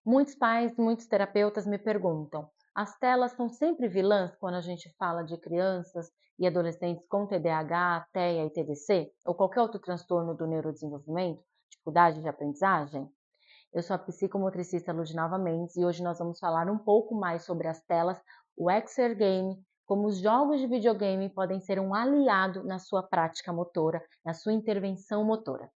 Muitos pais, muitos terapeutas me perguntam: as telas são sempre vilãs quando a gente fala de crianças e adolescentes com TDAH, TEA e TDC, ou qualquer outro transtorno do neurodesenvolvimento, dificuldade de aprendizagem? Eu sou a psicomotricista Ludinalva Mendes e hoje nós vamos falar um pouco mais sobre as telas, o exergame, como os jogos de videogame podem ser um aliado na sua prática motora, na sua intervenção motora.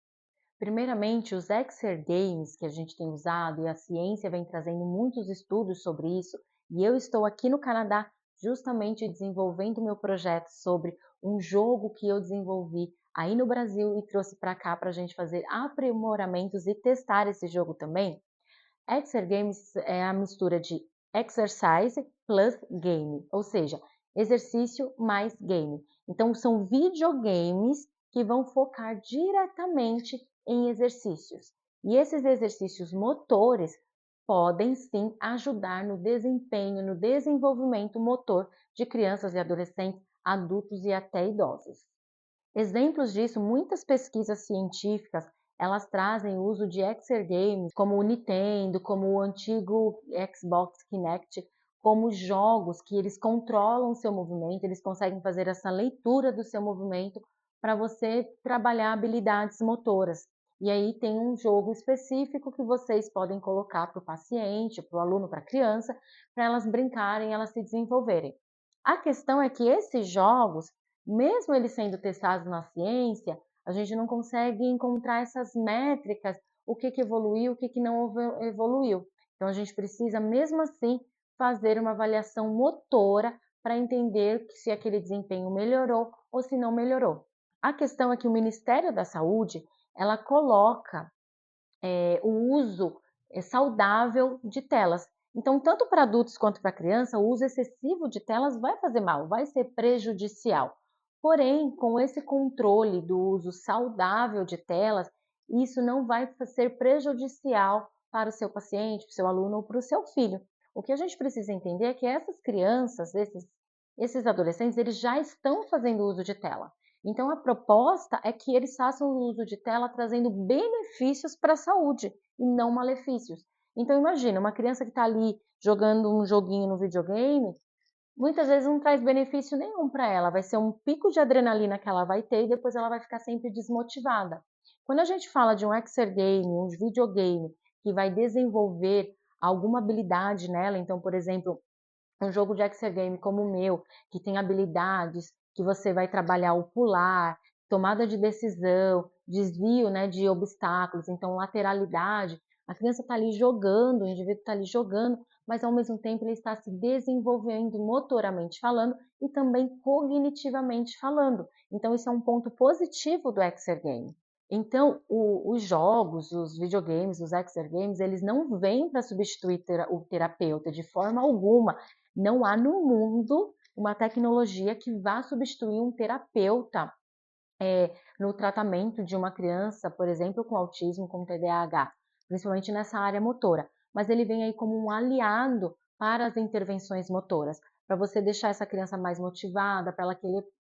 Primeiramente, os exergames que a gente tem usado e a ciência vem trazendo muitos estudos sobre isso, e eu estou aqui no Canadá justamente desenvolvendo meu projeto sobre um jogo que eu desenvolvi aí no Brasil e trouxe para cá para a gente fazer aprimoramentos e testar esse jogo também. Exergames é a mistura de exercise plus game, ou seja, exercício mais game. Então, são videogames que vão focar diretamente em exercícios. E esses exercícios motores podem sim ajudar no desempenho, no desenvolvimento motor de crianças e adolescentes, adultos e até idosos. Exemplos disso, muitas pesquisas científicas, elas trazem o uso de exergames, como o Nintendo, como o antigo Xbox Kinect, como jogos que eles controlam o seu movimento, eles conseguem fazer essa leitura do seu movimento para você trabalhar habilidades motoras. E aí tem um jogo específico que vocês podem colocar para o paciente, para o aluno, para a criança, para elas brincarem, elas se desenvolverem. A questão é que esses jogos, mesmo eles sendo testados na ciência, a gente não consegue encontrar essas métricas, o que que evoluiu, o que que não evoluiu. Então a gente precisa mesmo assim fazer uma avaliação motora para entender se aquele desempenho melhorou ou se não melhorou. A questão é que o Ministério da Saúde, ela coloca o uso saudável de telas. Então, tanto para adultos quanto para criança, o uso excessivo de telas vai fazer mal, vai ser prejudicial. Porém, com esse controle do uso saudável de telas, isso não vai ser prejudicial para o seu paciente, para o seu aluno ou para o seu filho. O que a gente precisa entender é que essas crianças, esses adolescentes, eles já estão fazendo uso de tela. Então, a proposta é que eles façam o uso de tela trazendo benefícios para a saúde e não malefícios. Então, imagina, uma criança que está ali jogando um joguinho no videogame, muitas vezes não traz benefício nenhum para ela, vai ser um pico de adrenalina que ela vai ter e depois ela vai ficar sempre desmotivada. Quando a gente fala de um exergame, um videogame que vai desenvolver alguma habilidade nela, então, por exemplo, um jogo de exergame como o meu, que tem habilidades que você vai trabalhar o pular, tomada de decisão, desvio, né, de obstáculos, então lateralidade. A criança está ali jogando, o indivíduo está ali jogando, mas ao mesmo tempo ele está se desenvolvendo motoramente falando e também cognitivamente falando. Então isso é um ponto positivo do exergame. Então, os jogos, os videogames, os exergames, eles não vêm para substituir o terapeuta de forma alguma. Não há no mundo uma tecnologia que vá substituir um terapeuta no tratamento de uma criança, por exemplo, com autismo, com TDAH, principalmente nessa área motora. Mas ele vem aí como um aliado para as intervenções motoras, para você deixar essa criança mais motivada, para ela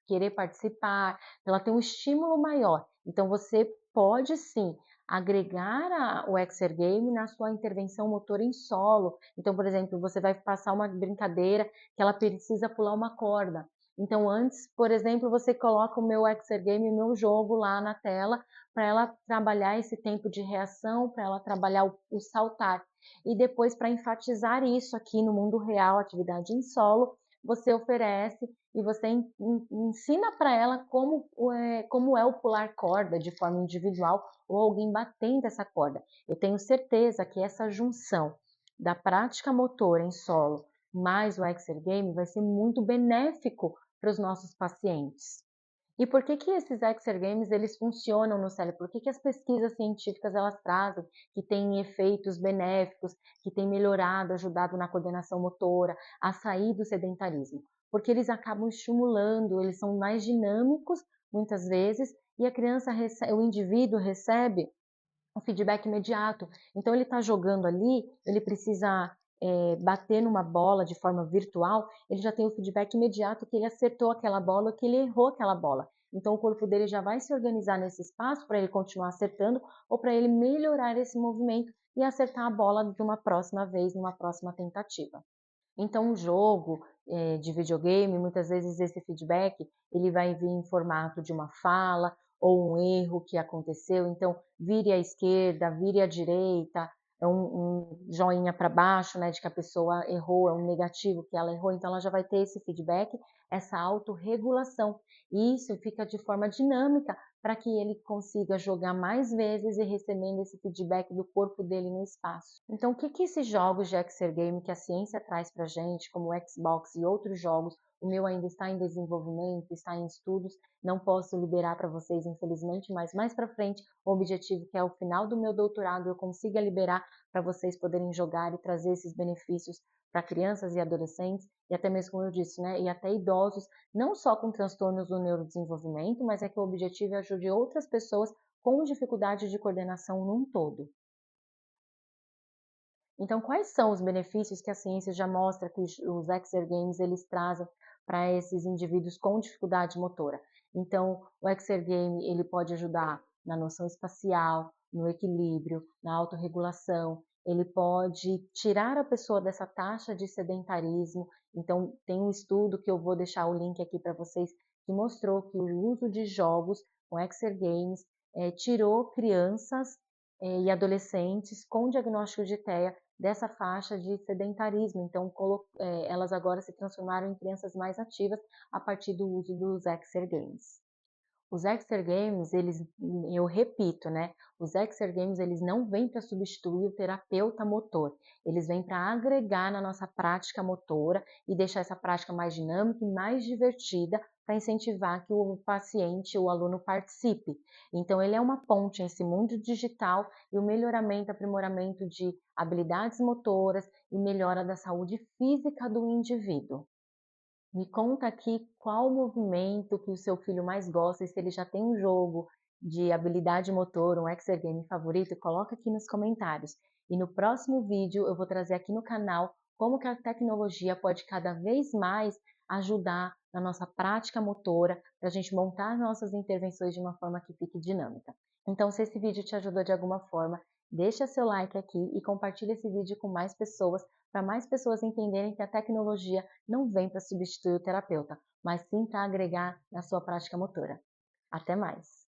querer participar, para ela ter um estímulo maior. Então você pode sim agregar o exergame na sua intervenção motora em solo. Então, por exemplo, você vai passar uma brincadeira que ela precisa pular uma corda. Então, antes, por exemplo, você coloca o meu exergame, o meu jogo lá na tela, para ela trabalhar esse tempo de reação, para ela trabalhar o saltar. E depois, para enfatizar isso aqui no mundo real, atividade em solo, você oferece e você ensina para ela como é o pular corda de forma individual ou alguém batendo essa corda. Eu tenho certeza que essa junção da prática motora em solo mais o exergame vai ser muito benéfico para os nossos pacientes. E por que que esses exergames eles funcionam no cérebro? Por que que as pesquisas científicas elas trazem que tem efeitos benéficos, que tem melhorado, ajudado na coordenação motora, a sair do sedentarismo? Porque eles acabam estimulando, eles são mais dinâmicos muitas vezes e a criança o indivíduo recebe um feedback imediato. Então ele está jogando ali, ele precisa bater numa bola de forma virtual, ele já tem o feedback imediato que ele acertou aquela bola, que ele errou aquela bola. Então o corpo dele já vai se organizar nesse espaço para ele continuar acertando ou para ele melhorar esse movimento e acertar a bola de uma próxima vez, numa próxima tentativa. Então o jogo, de videogame, muitas vezes esse feedback, ele vai vir em formato de uma fala ou um erro que aconteceu, então vire à esquerda, vire à direita, é um joinha para baixo, né, de que a pessoa errou, é um negativo que ela errou, então ela já vai ter esse feedback, essa autorregulação. E isso fica de forma dinâmica para que ele consiga jogar mais vezes e recebendo esse feedback do corpo dele no espaço. Então, o que que esses jogos de exergame que a ciência traz para a gente, como o Xbox e outros jogos, o meu ainda está em desenvolvimento, está em estudos, não posso liberar para vocês, infelizmente, mas mais para frente, o objetivo que é o final do meu doutorado, eu consiga liberar para vocês poderem jogar e trazer esses benefícios para crianças e adolescentes, e até mesmo, como eu disse, né, e até idosos, não só com transtornos do neurodesenvolvimento, mas é que o objetivo é ajudar outras pessoas com dificuldade de coordenação num todo. Então, quais são os benefícios que a ciência já mostra que os exergames eles trazem para esses indivíduos com dificuldade motora? Então, o exergame ele pode ajudar na noção espacial, no equilíbrio, na autorregulação, ele pode tirar a pessoa dessa taxa de sedentarismo. Então, tem um estudo que eu vou deixar o link aqui para vocês que mostrou que o uso de jogos com exergames tirou crianças e adolescentes com diagnóstico de TEA dessa faixa de sedentarismo. Então, elas agora se transformaram em crianças mais ativas a partir do uso dos exergames. Os exergames, eu repito, né? Os exergames, eles não vêm para substituir o terapeuta motor. Eles vêm para agregar na nossa prática motora e deixar essa prática mais dinâmica e mais divertida para incentivar que o paciente, o aluno participe. Então, ele é uma ponte entre esse mundo digital e o melhoramento, aprimoramento de habilidades motoras e melhora da saúde física do indivíduo. Me conta aqui qual movimento que o seu filho mais gosta e se ele já tem um jogo de habilidade motora, um exergame favorito, coloca aqui nos comentários. E no próximo vídeo eu vou trazer aqui no canal como que a tecnologia pode cada vez mais ajudar na nossa prática motora, para a gente montar nossas intervenções de uma forma que fique dinâmica. Então, se esse vídeo te ajudou de alguma forma, deixa seu like aqui e compartilha esse vídeo com mais pessoas, para mais pessoas entenderem que a tecnologia não vem para substituir o terapeuta, mas sim para agregar na sua prática motora. Até mais!